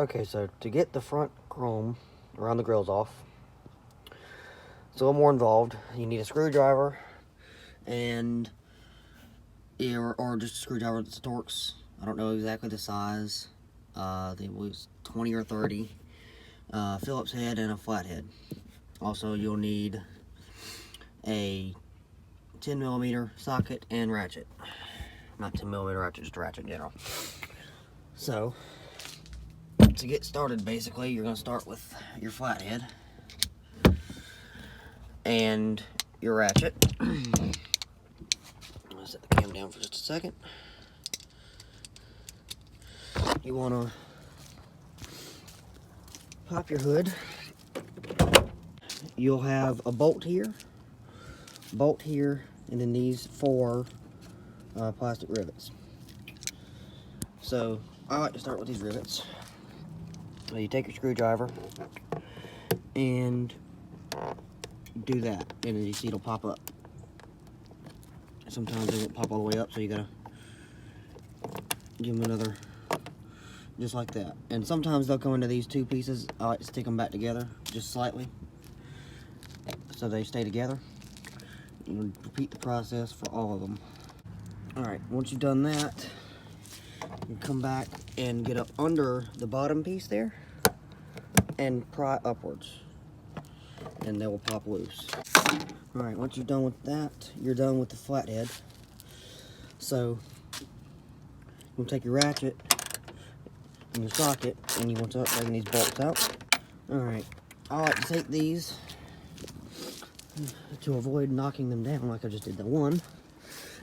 Okay, so to get the front chrome around the grills off, it's a little more involved. You need a screwdriver and or just a screwdriver that's Torx. I don't know exactly the size. They was 20 or 30. Phillips head and a flathead. Also, you'll need a 10mm socket and ratchet. Not 10mm ratchet, just a ratchet in general. So, to get started, basically, you're going to start with your flathead and your ratchet. I'm going to set the cam down for just a second. You want to pop your hood. You'll have a bolt here, and then these 4 plastic rivets. So I like to start with these rivets. So you take your screwdriver and do that, and as you see, it'll pop up. Sometimes they won't pop all the way up, so you gotta give them another, just like that. And sometimes they'll come into these 2 pieces. I like to stick them back together just slightly so they stay together. You repeat the process for all of them. Alright, once you've done that, you come back and get up under the bottom piece there and pry upwards, and they will pop loose. Alright, once you're done with that, you're done with the flathead. So you'll take your ratchet and your socket, and you want to start taking these bolts out. Alright, I like to take these to avoid knocking them down like I just did the one,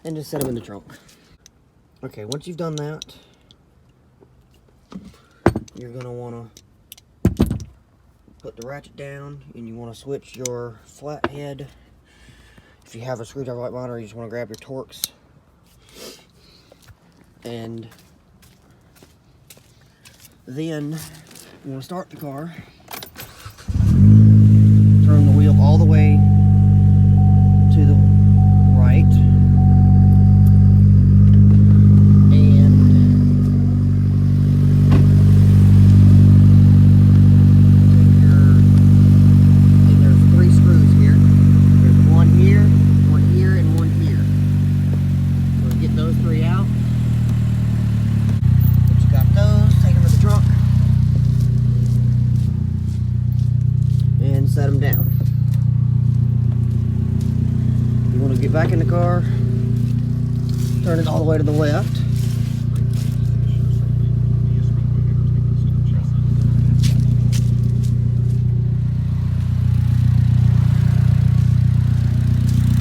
and just set them in the trunk. Okay, once you've done that, you're going to want to put the ratchet down, and you want to switch your flathead. If you have a screwdriver like mine, or you just want to grab your Torx, and then you want to start the car, turn the wheel all the way to the right, and there's 3 screws here. There's one here, and one here. So get those 3 out. Once you got those, take them to the trunk and set them down. You want to get back in the car, turn it all the way to the left,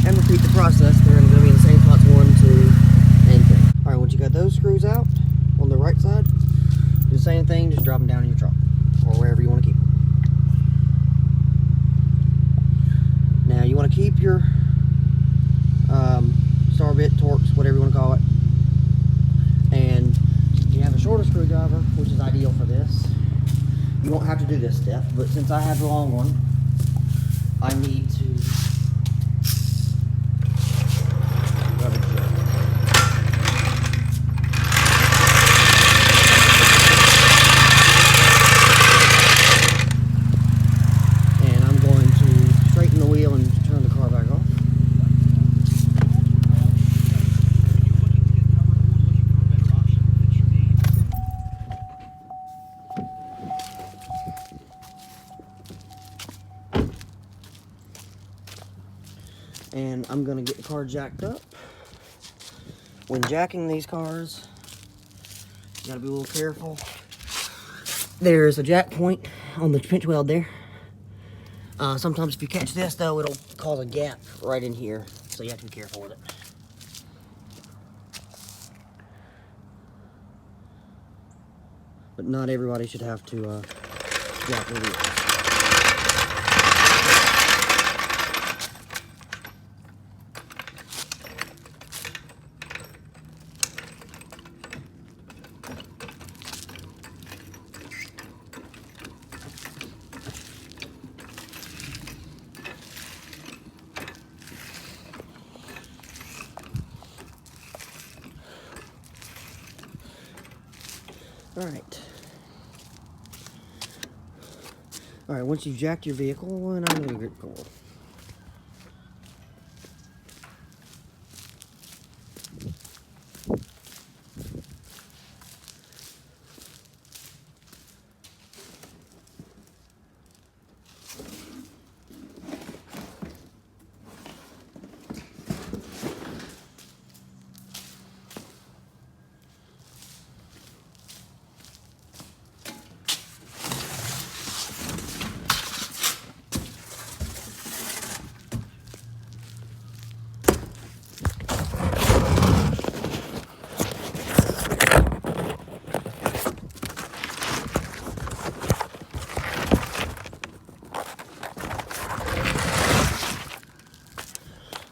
and repeat the process. They're going to be in the same spots 1, 2, and 3. Alright, once you got those screws out on the right side, do the same thing, just drop them down in your trunk or wherever you want to keep them. Now you want to keep your star bit, Torx, whatever you want to call it, and you have a shorter screwdriver, which is ideal for this. You won't have to do this step, but since I have the long one, I need to rub it through. And I'm going to straighten the wheel and turn the car back off. And I'm going to get the car jacked up. When jacking these cars, you got to be a little careful. There's a jack point on the pinch weld there. Sometimes if you catch this, though, it'll cause a gap right in here, so you have to be careful with it. But not everybody should have to jack their wheels. All right. All right, once you've jacked your vehicle, and I'm gonna get cool.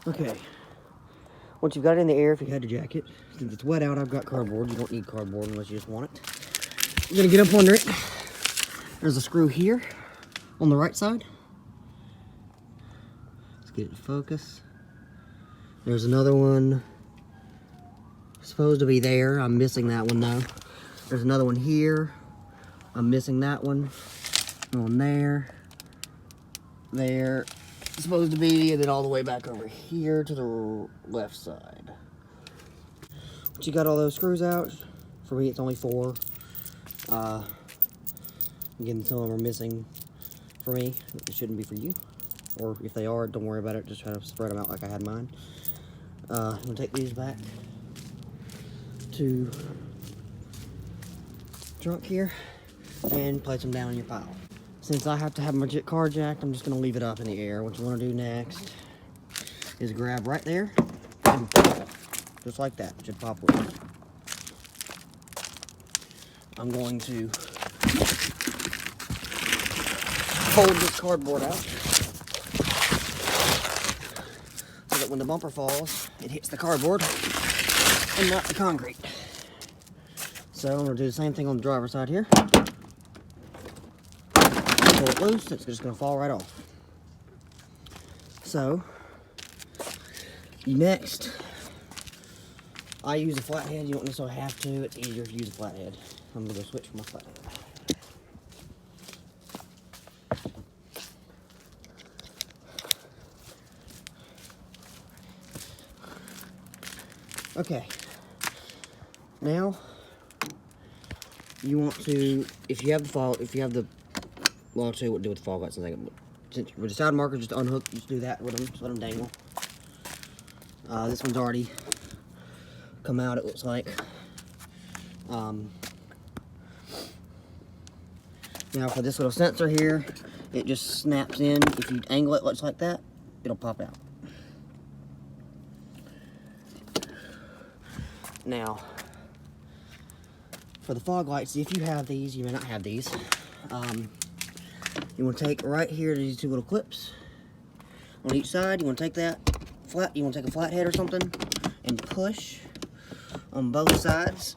Okay, once you've got it in the air, if you had to jack it, since it's wet out, I've got cardboard. You don't need cardboard unless you just want it. You're gonna get up under it. There's a screw here on the right side. Let's get it in focus. There's another one supposed to be there. I'm missing that one though. There's another one here. I'm missing that one. One there. There. Supposed to be, and then all the way back over here to the left side. Once you got all those screws out, for me it's only 4. Again, some of them are missing for me. It shouldn't be for you. Or if they are, don't worry about it. Just try to spread them out like I had mine. I'm gonna take these back to trunk here and place them down in your pile. Since I have to have my car jacked, I'm just gonna leave it up in the air. What you wanna do next is grab right there and pop it. Just like that, it should pop with. I'm going to fold this cardboard out so that when the bumper falls, it hits the cardboard and not the concrete. So I'm gonna do the same thing on the driver's side here. Pull it loose, it's just gonna fall right off. So, next, I use a flathead. You don't necessarily have to, it's easier to use a flathead. I'm gonna go switch for my flathead. Okay, now you want to, if you have the well, I'll tell you what to do with the fog lights in a second. Since with the side markers, just unhook, just do that with them, just let them dangle. This one's already come out, it looks like. Now for this little sensor here, it just snaps in. If you angle it like that, it'll pop out. Now, for the fog lights, if you have these, you may not have these. You want to take right here these 2 little clips on each side. You want to take that flat. You want to take a flathead or something and push on both sides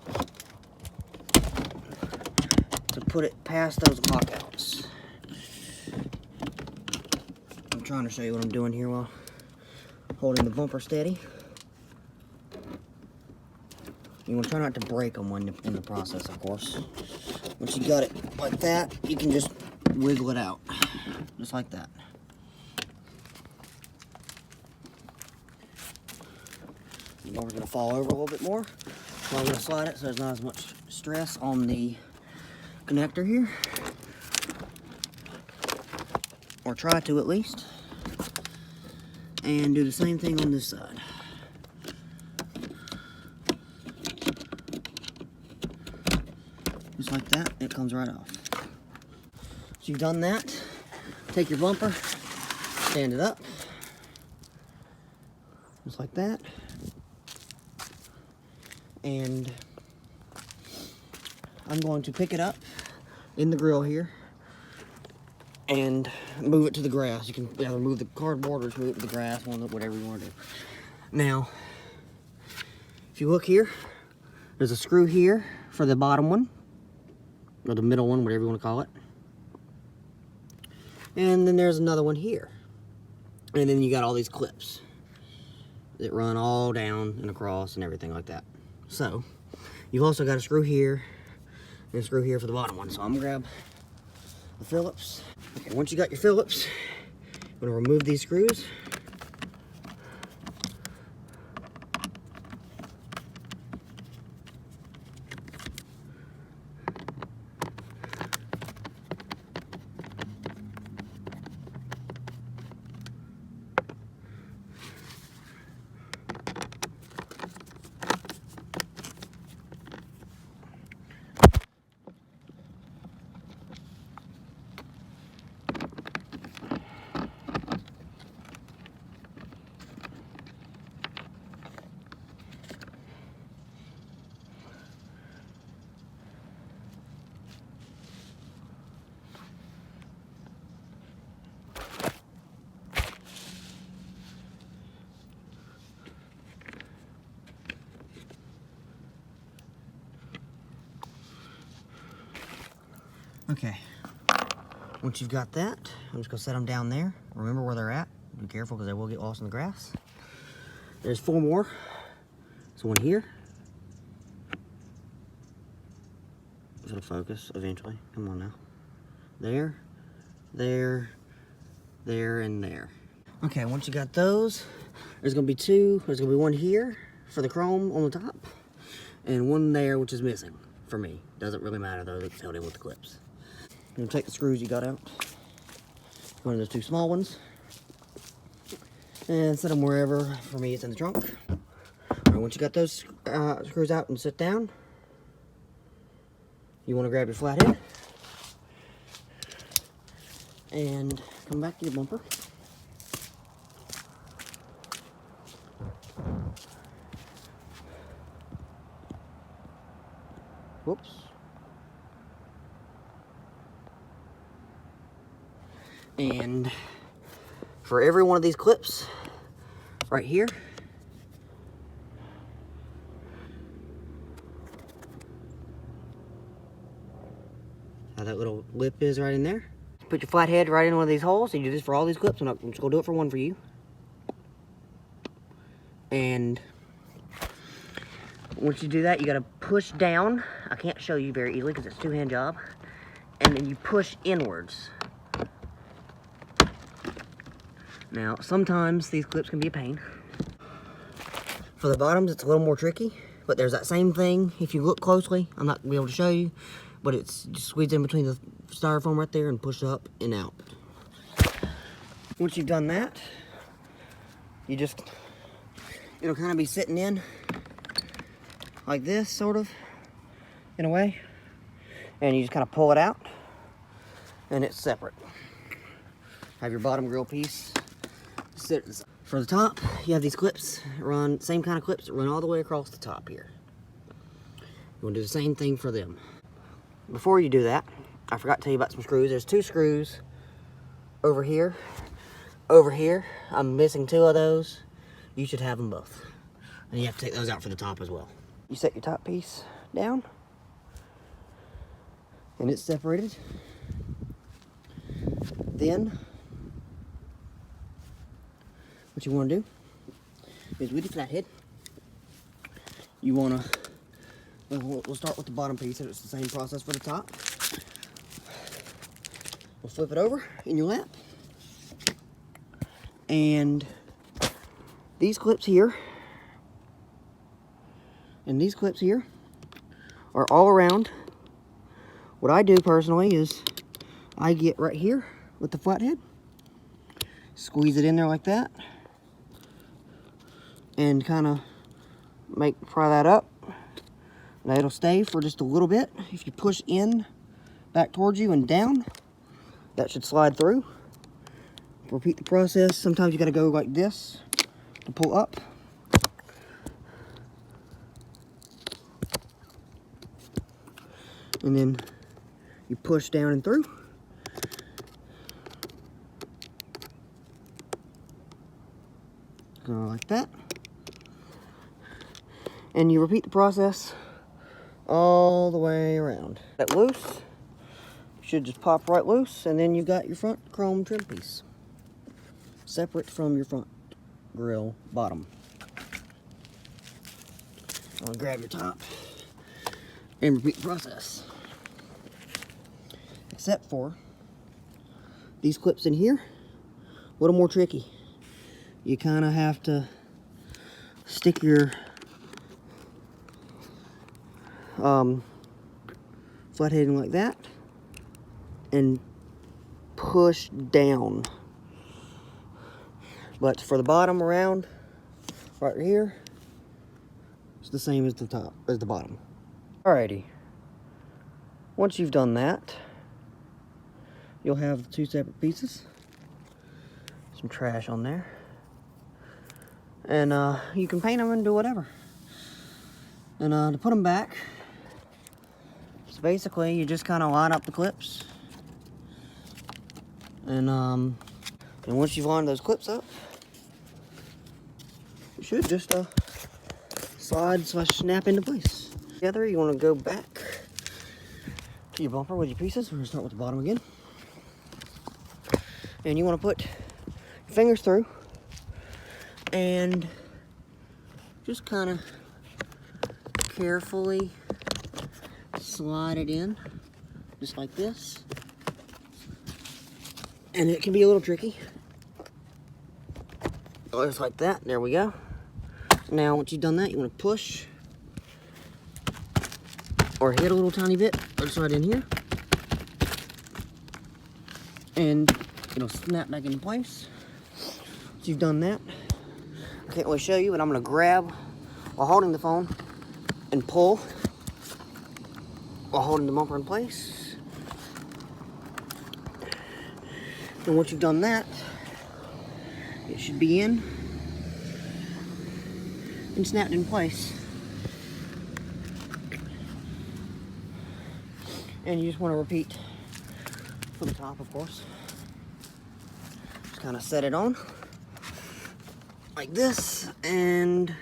to put it past those lockouts. I'm trying to show you what I'm doing here while holding the bumper steady. You want to try not to break them when in the process, of course. Once you got it like that, you can just wiggle it out, just like that. The bumper's gonna fall over a little bit more, so I'm gonna slide it so there's not as much stress on the connector here, or try to at least, and do the same thing on this side. Just like that, it comes right off. So you've done that, take your bumper, stand it up, just like that, and I'm going to pick it up in the grill here and move it to the grass. You can either move the cardboard or just move it to the grass, whatever you want to do. Now, if you look here, there's a screw here for the bottom one, or the middle one, whatever you want to call it. And then there's another one here. And then you got all these clips that run all down and across and everything like that. So, you've also got a screw here and a screw here for the bottom one. So I'm gonna grab the Phillips. Okay, once you got your Phillips, I'm gonna remove these screws. Okay, once you've got that, I'm just gonna set them down there. Remember where they're at. Be careful because they will get lost in the grass. There's 4 more. So one here. It'll focus eventually. Come on now. There, there, there, and there. Okay, once you got those, there's gonna be 2. There's gonna be one here for the chrome on the top, and one there which is missing for me. Doesn't really matter though, it's held in with the clips. I'm gonna take the screws you got out, one of those 2 small ones, and set them wherever. For me, it's in the trunk. All right, once you got those screws out and sit down, you want to grab your flathead and come back to your bumper. Whoops. And for every one of these clips right here, how that little lip is right in there, put your flathead right in one of these holes. You do this for all these clips. I'm just gonna do it for one for you. And once you do that, you gotta push down. I can't show you very easily because it's a 2-hand job. And then you push inwards. Now, sometimes these clips can be a pain. For the bottoms, it's a little more tricky, but there's that same thing. If you look closely, I'm not gonna be able to show you, but it's just squeezed in between the styrofoam right there and push up and out. Once you've done that, you just, it'll kind of be sitting in like this, sort of, in a way, and you just kind of pull it out, and it's separate. Have your bottom grill piece. For the top, you have these clips run, same kind of clips that run all the way across the top here. You want to do the same thing for them. Before you do that, I forgot to tell you about some screws. There's 2 screws over here. Over here, I'm missing 2 of those. You should have them both. And you have to take those out for the top as well. You set your top piece down, and it's separated. Then, what you want to do is with your flathead, you want to, we'll start with the bottom piece, and it's the same process for the top. We'll flip it over in your lap, and these clips here and these clips here are all around. What I do personally is I get right here with the flathead, squeeze it in there like that, and kind of pry that up. Now it'll stay for just a little bit. If you push in back towards you and down, that should slide through. Repeat the process. Sometimes you got to go like this to pull up. And then you push down and through. Go like that. And you repeat the process all the way around. That loose, should just pop right loose, and then you've got your front chrome trim piece, separate from your front grill bottom. I'm gonna grab your top and repeat the process. Except for these clips in here, a little more tricky. You kind of have to stick your flathead in like that and push down. But for the bottom around, right here, it's the same as the top, as the bottom. Alrighty. Once you've done that, you'll have two separate pieces. Some trash on there. And you can paint them and do whatever. And to put them back, so basically you just kind of line up the clips. And once you've lined those clips up, you should just slide/snap into place. Together, you want to go back to your bumper with your pieces. We're going to start with the bottom again. And you want to put your fingers through and just kind of carefully slide it in, just like this. And it can be a little tricky. Just like that. There we go. Now, once you've done that, you want to push or hit a little tiny bit just right in here. And it'll snap back into place. Once you've done that, I can't really show you, but I'm going to grab while holding the phone and pull while holding the bumper in place. And once you've done that, it should be in and snapped in place. And you just want to repeat from the top, of course. Just kind of set it on like this and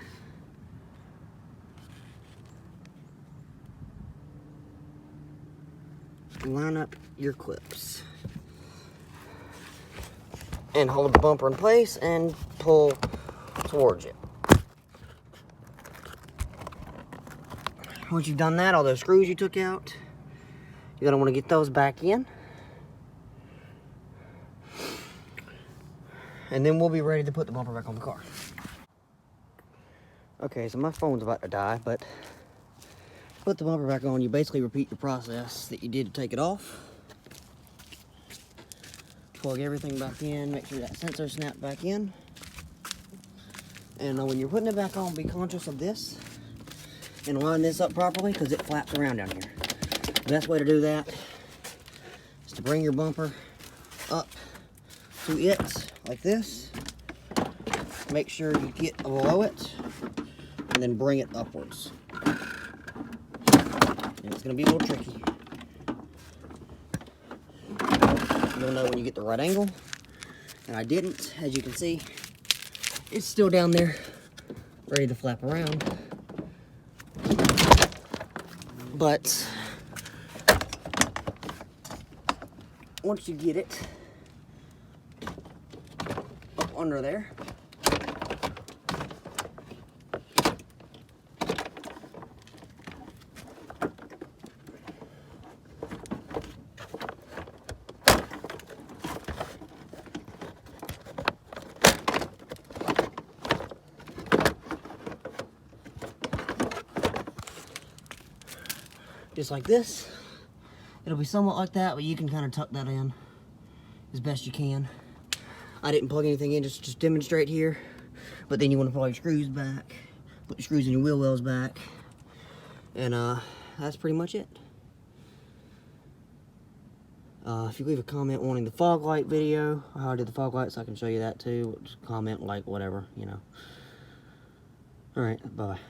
line up your clips. And hold the bumper in place and pull towards it. Once you've done that, all those screws you took out, you're gonna want to get those back in. And then we'll be ready to put the bumper back on the car. Okay, so my phone's about to die, but to put the bumper back on, you basically repeat your process that you did to take it off. Plug everything back in, make sure that sensor snapped back in. And when you're putting it back on, be conscious of this and line this up properly because it flaps around down here. The best way to do that is to bring your bumper up to it like this. Make sure you get below it and then bring it upwards. And it's going to be a little tricky. You'll know when you get the right angle, and I didn't. As you can see, it's still down there ready to flap around, but once you get it up under there, just like this. It'll be somewhat like that, but you can kind of tuck that in as best you can. I didn't plug anything in just to demonstrate here, but then you want to pull your screws back, put your screws in your wheel wells back, and that's pretty much it. If you leave a comment wanting the fog light video, how I did the fog lights, I can show you that too. Just comment, like, whatever, you know. Alright, bye-bye.